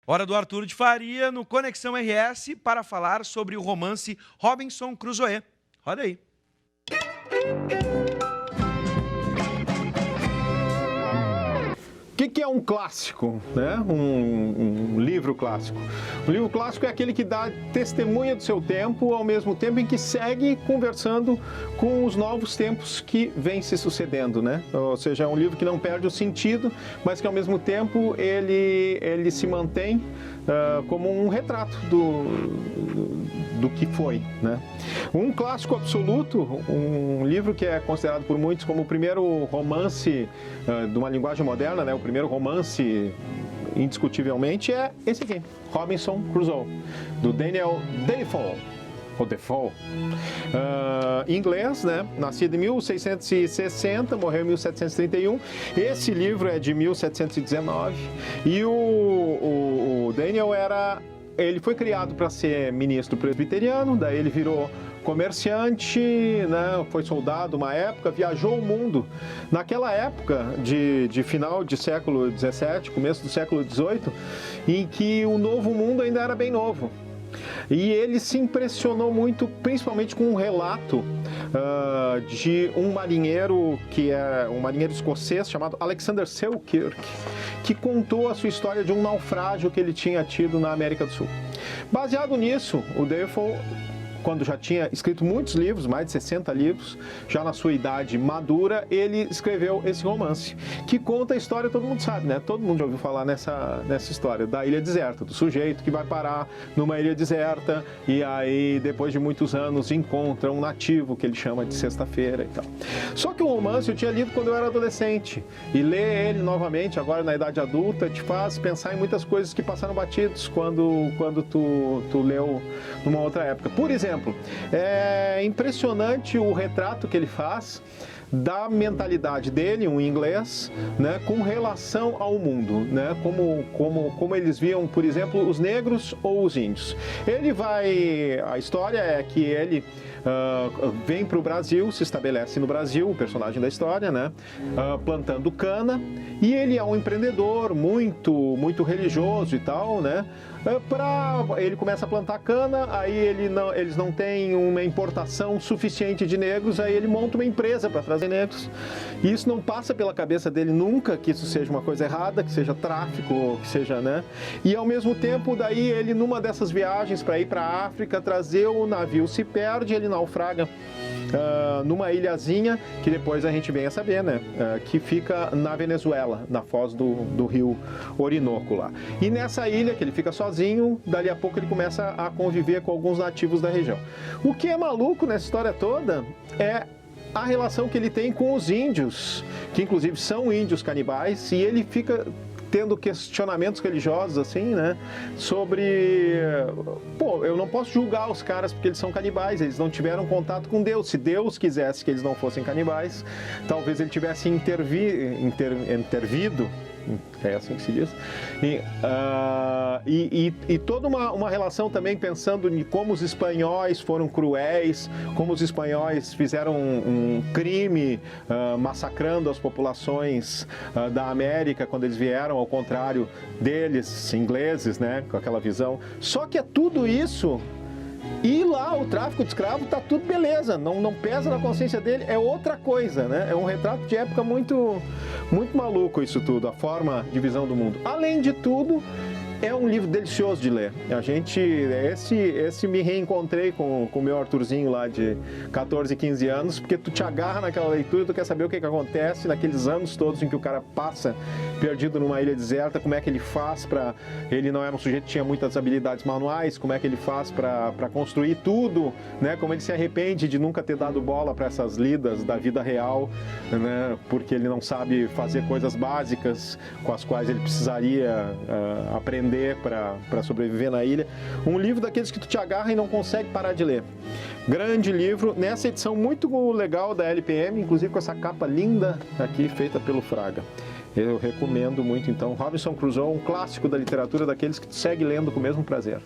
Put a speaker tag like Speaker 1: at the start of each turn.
Speaker 1: Hora do Arthur de Faria no Conexão RS para falar sobre o romance Robinson Crusoe. Roda aí.
Speaker 2: O que é um clássico, né? Um livro clássico? Um livro clássico é aquele que dá testemunha do seu tempo, ao mesmo tempo em que segue conversando com os novos tempos que vêm se sucedendo, né? Ou seja, é um livro que não perde o sentido, mas que ao mesmo tempo ele se mantém como um retrato do que foi, né? Um clássico absoluto, um livro que é considerado por muitos como o primeiro romance de uma linguagem moderna, né? O primeiro romance, indiscutivelmente, é esse aqui, Robinson Crusoe, do Daniel Defoe. Ou Defoe, em inglês, né? Nascido em 1660, morreu em 1731. Esse livro é de 1719 e o Daniel ele foi criado para ser ministro presbiteriano, daí ele virou comerciante, né? Foi soldado uma época, viajou o mundo. Naquela época de final de século XVII, começo do século XVIII, em que o Novo Mundo ainda era bem novo. E ele se impressionou muito, principalmente com um relato de um marinheiro, que é um marinheiro escocês chamado Alexander Selkirk, que contou a sua história de um naufrágio que ele tinha tido na América do Sul. Baseado nisso, o Defoe, quando já tinha escrito muitos livros, mais de 60 livros, já na sua idade madura, ele escreveu esse romance, que conta a história, todo mundo sabe, né? Todo mundo já ouviu falar nessa história, da ilha deserta, do sujeito que vai parar numa ilha deserta e aí, depois de muitos anos, encontra um nativo que ele chama de Sexta-feira e tal. Só que o romance eu tinha lido quando eu era adolescente, e ler ele novamente, agora na idade adulta, te faz pensar em muitas coisas que passaram batidos quando tu leu numa outra época. Por exemplo, é impressionante o retrato que ele faz da mentalidade dele, um inglês, né, com relação ao mundo, né, como eles viam, por exemplo, os negros ou os índios. A história é que ele vem para o Brasil, se estabelece no Brasil, o personagem da história, né, plantando cana, e ele é um empreendedor muito religioso e tal, né. Ele começa a plantar cana, aí eles não têm uma importação suficiente de negros, aí ele monta uma empresa para trazer negros. E isso não passa pela cabeça dele nunca que isso seja uma coisa errada, que seja tráfico, que seja, né? E ao mesmo tempo, daí ele numa dessas viagens para ir para a África, trazer o navio se perde, ele naufraga numa ilhazinha, que depois a gente vem a saber, né? Que fica na Venezuela, na foz do rio Orinoco lá. E nessa ilha, que ele fica sozinho, dali a pouco ele começa a conviver com alguns nativos da região. O que é maluco nessa história toda é a relação que ele tem com os índios, que inclusive são índios canibais, e ele fica tendo questionamentos religiosos, assim, né, sobre... Pô, eu não posso julgar os caras porque eles são canibais, eles não tiveram contato com Deus. Se Deus quisesse que eles não fossem canibais, talvez ele tivesse intervido, é assim que se diz, e toda uma relação também pensando em como os espanhóis foram cruéis, como os espanhóis fizeram um crime massacrando as populações da América quando eles vieram, ao contrário deles, ingleses, né, com aquela visão. Só que é tudo isso. E lá o tráfico de escravo tá tudo beleza, não pesa na consciência dele, é outra coisa, né? É um retrato de época muito maluco isso tudo, a forma de visão do mundo. Além de tudo, é um livro delicioso de ler. Esse me reencontrei com o meu Arthurzinho lá de 14, 15 anos, porque tu te agarra naquela leitura e tu quer saber o que acontece naqueles anos todos em que o cara passa perdido numa ilha deserta, como é que ele faz para... Ele não era um sujeito que tinha muitas habilidades manuais, como é que ele faz para construir tudo, né? Como ele se arrepende de nunca ter dado bola para essas lidas da vida real, né? Porque ele não sabe fazer coisas básicas com as quais ele precisaria aprender para sobreviver na ilha. Um livro daqueles que tu te agarra e não consegue parar de ler. Grande livro, nessa edição muito legal da LPM, inclusive com essa capa linda aqui, feita pelo Fraga. Eu recomendo muito, então, Robinson Crusoe, um clássico da literatura, daqueles que tu segue lendo com o mesmo prazer.